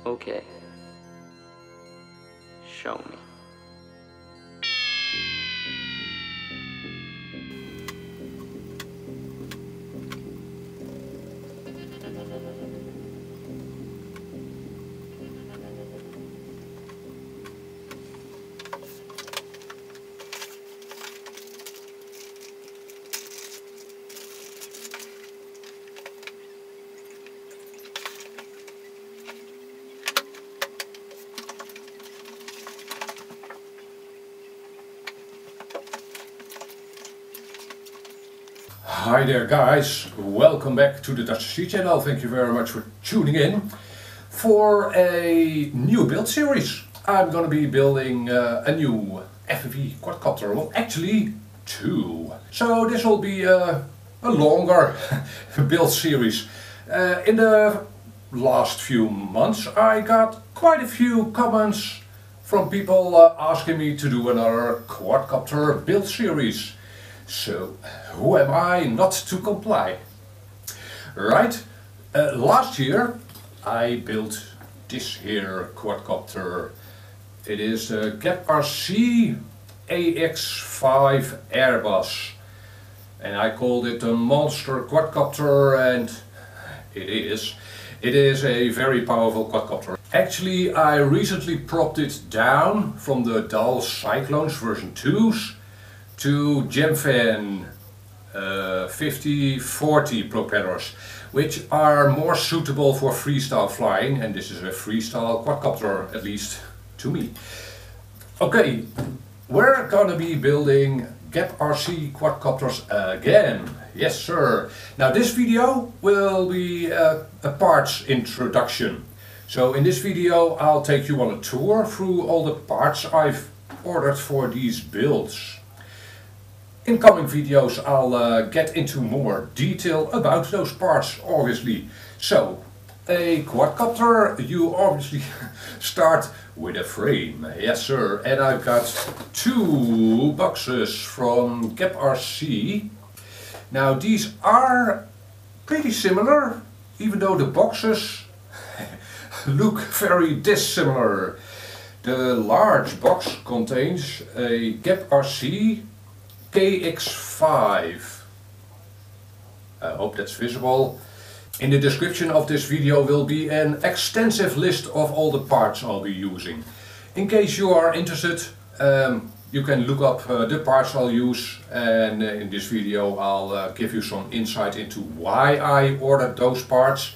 Okay. Show me. Hi there guys, welcome back to the GepRC channel. Thank you very much for tuning in for a new build series. I'm gonna be building a new FPV quadcopter, well actually two. So this will be a longer build series. In the last few months I got quite a few comments from people asking me to do another quadcopter build series. So, who am I not to comply? Right, last year I built this here quadcopter. It is a GepRC KHX5 Airbus. And I called it a monster quadcopter, and it is a very powerful quadcopter. Actually, I recently propped it down from the DAL Cyclones version 2s to Gemfan 5040 propellers, which are more suitable for freestyle flying, and this is a freestyle quadcopter, at least to me. Okay, we're gonna be building GepRC quadcopters again. Yes sir. Now this video will be a parts introduction. So in this video I'll take you on a tour through all the parts I've ordered for these builds. In coming videos I'll get into more detail about those parts, obviously. So, a quadcopter, you obviously start with a frame. Yes sir, and I've got two boxes from GepRC. Now these are pretty similar, even though the boxes look very dissimilar. The large box contains a GepRC KHX5. I hope that's visible. In the description of this video will be an extensive list of all the parts I'll be using. In case you are interested, you can look up the parts I'll use, and in this video I'll give you some insight into why I ordered those parts.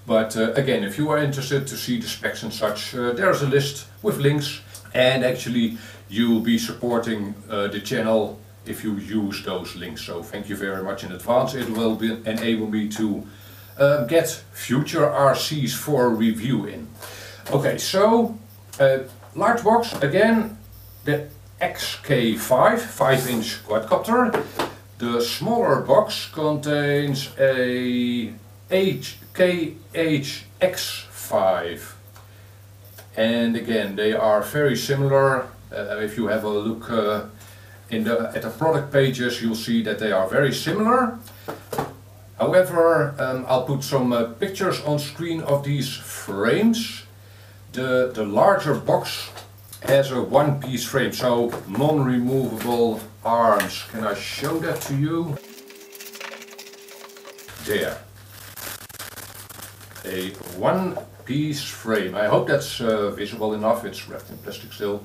But again, if you are interested to see the specs and such, there's a list with links, and actually you'll be supporting the channel if you use those links. So thank you very much in advance. It will enable me to get future RCs for review in. Okay, so large box, again the XK5 5-inch quadcopter. The smaller box contains a KHX5, and again they are very similar. If you have a look at the product pages, you'll see that they are very similar. However, I'll put some pictures on screen of these frames. The larger box has a one-piece frame, so non-removable arms. Can I show that to you? There. A one-piece frame. I hope that's visible enough. It's wrapped in plastic still.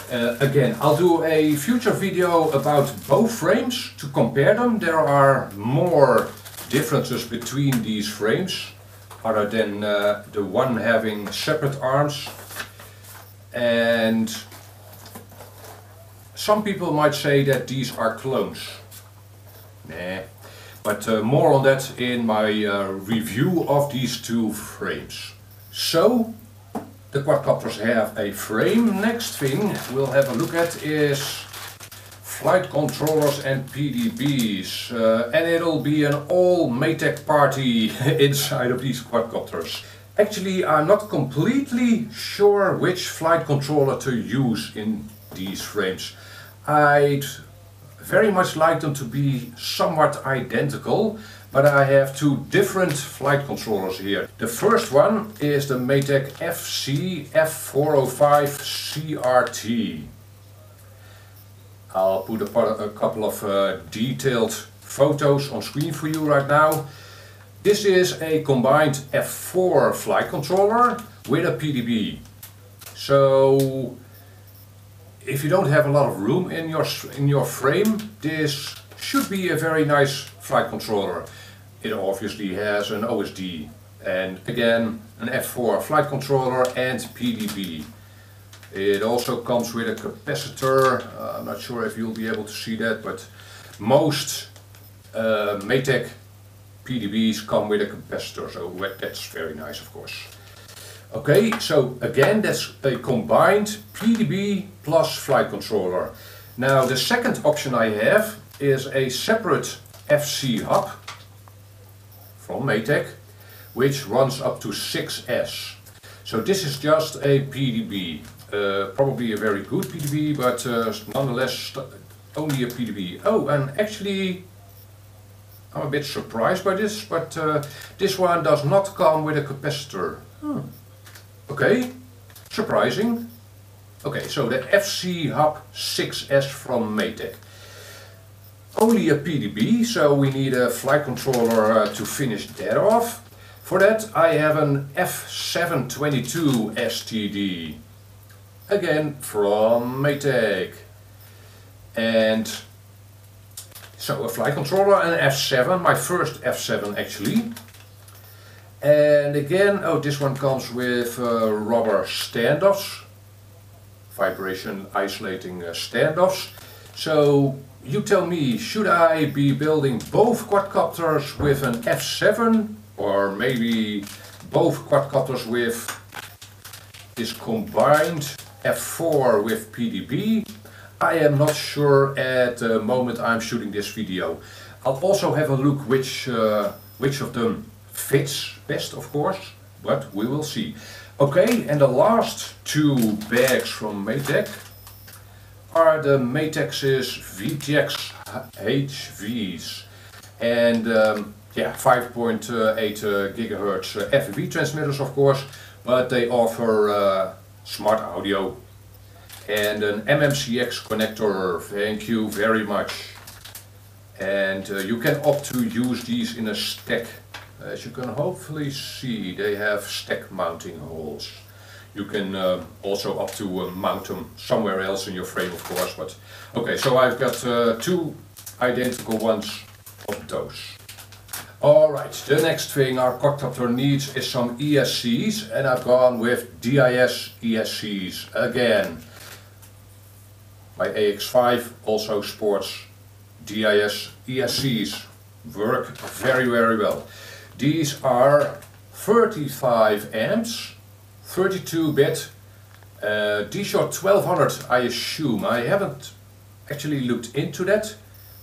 Again, I'll do a future video about both frames to compare them. There are more differences between these frames, other than the one having separate arms. And some people might say that these are clones. Nah. But more on that in my review of these two frames. So, the quadcopters have a frame. Next thing we'll have a look at is flight controllers and PDBs. And it'll be an all Maytag party inside of these quadcopters. Actually, I'm not completely sure which flight controller to use in these frames. I'd very much like them to be somewhat identical, but I have two different flight controllers here. The first one is the Maytag F405 CRT. I'll put a couple of detailed photos on screen for you right now. This is a combined F4 flight controller with a PDB. So if you don't have a lot of room in your frame, this should be a very nice flight controller. It obviously has an OSD and again an F4 flight controller and PDB. It also comes with a capacitor. I'm not sure if you'll be able to see that, but most Maytag PDBs come with a capacitor, so that's very nice, of course. Okay, so again that's a combined PDB plus flight controller. Now the second option I have is a separate FC hub from Maytag, which runs up to 6S. So this is just a PDB, probably a very good PDB, but nonetheless only a PDB. Oh, and actually I'm a bit surprised by this, but this one does not come with a capacitor. Okay, surprising. Okay, so the FC Hub 6S from Maytag. Only a PDB, so we need a flight controller to finish that off. For that I have an F722 STD. Again from Maytag. And so a flight controller and an F7, my first F7 actually. And again, oh, this one comes with rubber standoffs, vibration isolating standoffs. So you tell me, should I be building both quadcopters with an F7 or maybe both quadcopters with this combined F4 with PDB? I am not sure at the moment I'm shooting this video. I'll also have a look which of them fits best, of course, but we will see. Okay, and the last two bags from Maytag are the Maytag's VTX HVs and yeah, 5.8 gigahertz FEV transmitters, of course, but they offer smart audio and an MMCX connector. Thank you very much. And you can opt to use these in a stack. As you can hopefully see, they have stack mounting holes. You can also opt to mount them somewhere else in your frame, of course. But okay, so I've got two identical ones of those. Alright, the next thing our quadcopter needs is some ESCs, and I've gone with DIS ESCs again. My AX5 also sports DIS ESCs, work very well. These are 35 amps, 32-bit, D-Shot 1200 I assume. I haven't actually looked into that,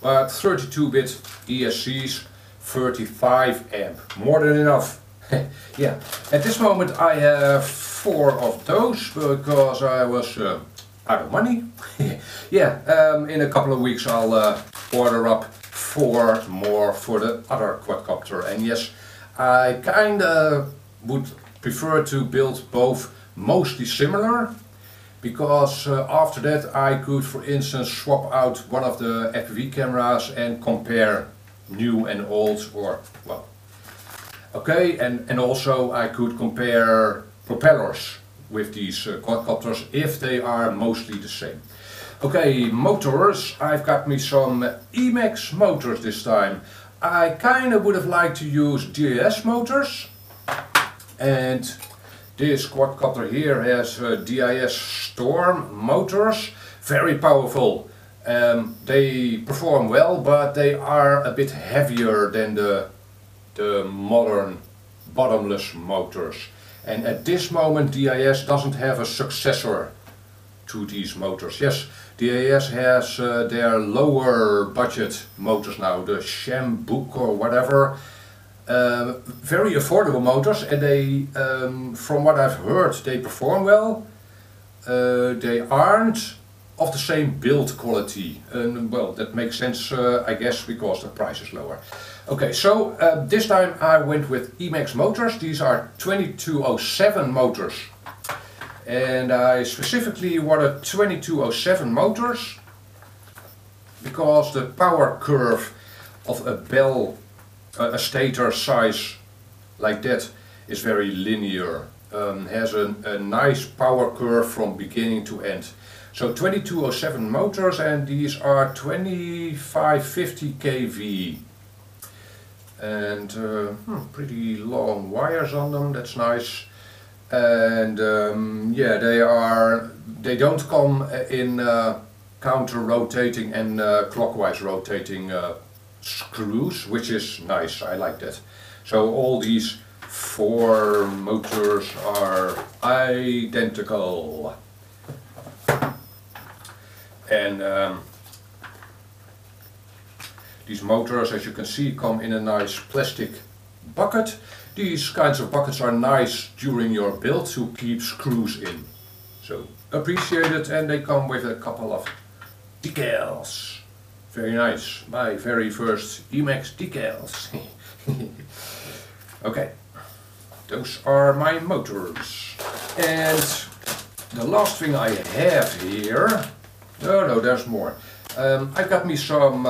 but 32-bit ESCs, 35 amp, more than enough. Yeah, at this moment I have 4 of those because I was out of money. Yeah, in a couple of weeks I'll order up 4 more for the other quadcopter. And yes, I kinda would prefer to build both mostly similar, because after that I could, for instance, swap out one of the FPV cameras and compare new and old, or well, okay, and also I could compare propellers with these quadcopters if they are mostly the same. Okay, motors. I've got me some Emax motors this time. I kinda would have liked to use DIS motors, and this quadcopter here has DIS Storm motors, very powerful. They perform well, but they are a bit heavier than the modern bottomless motors. And at this moment DIS doesn't have a successor to these motors. Yes, DIS has their lower budget motors now, the Shambuk or whatever. Very affordable motors, and they, from what I've heard, they perform well. They aren't of the same build quality, and well, that makes sense, I guess, because the price is lower. Okay, so this time I went with Emax motors. These are 2207 motors. And I specifically wanted 2207 motors because the power curve of a bell, a stator size like that is very linear. Has a nice power curve from beginning to end. So 2207 motors, and these are 2550 kV. And pretty long wires on them, that's nice. And yeah, they don't come in counter rotating and clockwise rotating screws, which is nice. I like that. So all these 4 motors are identical. And these motors, as you can see, come in a nice plastic bucket. These kinds of buckets are nice during your build to keep screws in. So appreciate it, and they come with a couple of decals. Very nice. My very first Emax decals. Okay, those are my motors. And the last thing I have here, no, there's more. I got me some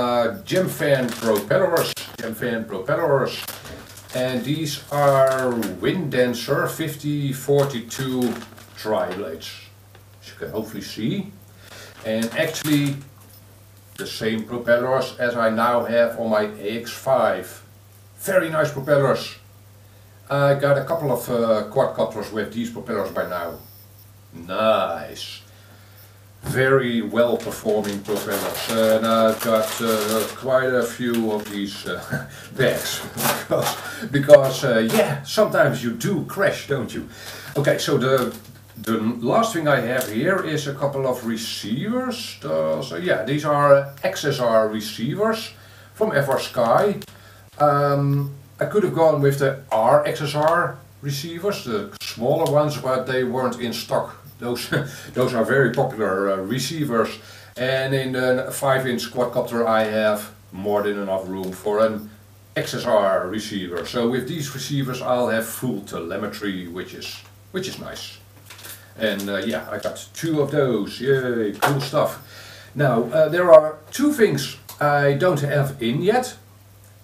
gem fan propellers, and these are Windancer 5042 tri-blades, as you can hopefully see. And actually the same propellers as I now have on my KHX5. Very nice propellers. I got a couple of quadcopters with these propellers by now. Nice. Very well performing propellers, and I've got quite a few of these bags because yeah, sometimes you do crash, don't you? Okay, so the last thing I have here is a couple of receivers. So yeah, these are XSR receivers from FRSky. I could have gone with the RXSR receivers, the smaller ones, but they weren't in stock. Those are very popular receivers, and in a 5-inch quadcopter I have more than enough room for an XSR receiver. So with these receivers I'll have full telemetry, which is nice. And yeah, I got 2 of those. Yay, cool stuff. Now there are 2 things I don't have in yet.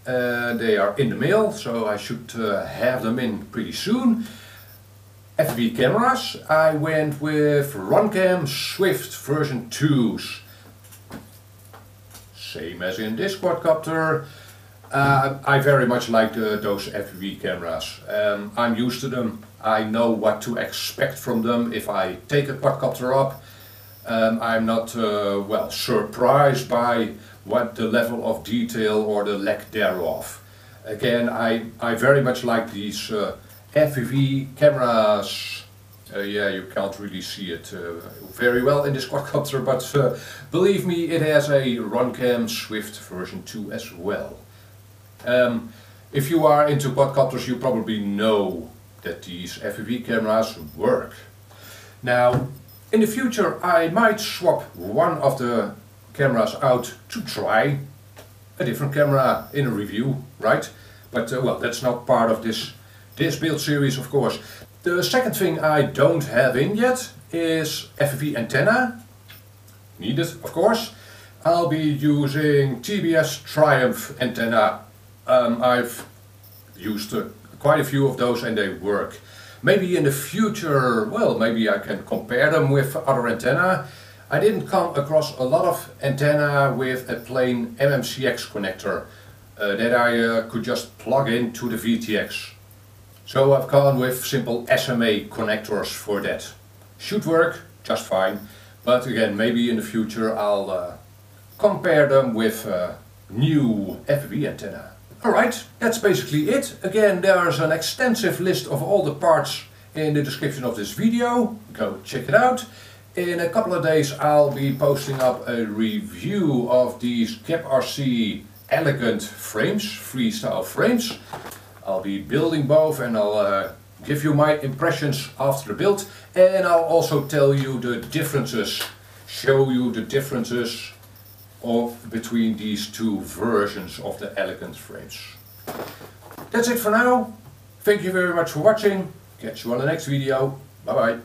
They are in the mail, so I should have them in pretty soon. FPV cameras. I went with Runcam Swift version 2s. Same as in this quadcopter. I very much like those FPV cameras. I'm used to them. I know what to expect from them if I take a quadcopter up. I'm not well surprised by what the level of detail or the lack thereof. Again, I very much like these FPV cameras. Yeah, you can't really see it very well in this quadcopter, but believe me, it has a Runcam Swift version 2 as well. If you are into quadcopters, you probably know that these FPV cameras work. Now, in the future I might swap one of the cameras out to try a different camera in a review, right? But well, that's not part of this build series, of course. The second thing I don't have in yet is FPV antenna. Needed, of course. I'll be using TBS Triumph antenna. I've used quite a few of those and they work. Maybe in the future, well, maybe I can compare them with other antenna. I didn't come across a lot of antenna with a plain MMCX connector that I could just plug into the VTX. So I've gone with simple SMA connectors for that. Should work just fine, but again, maybe in the future I'll compare them with new FPV antenna. Alright, that's basically it. Again, there's an extensive list of all the parts in the description of this video. Go check it out. In a couple of days I'll be posting up a review of these GepRC elegant frames, freestyle frames. I'll be building both and I'll give you my impressions after the build, and I'll also tell you the differences, show you the differences between these 2 versions of the elegant frames. That's it for now. Thank you very much for watching. Catch you on the next video. Bye bye.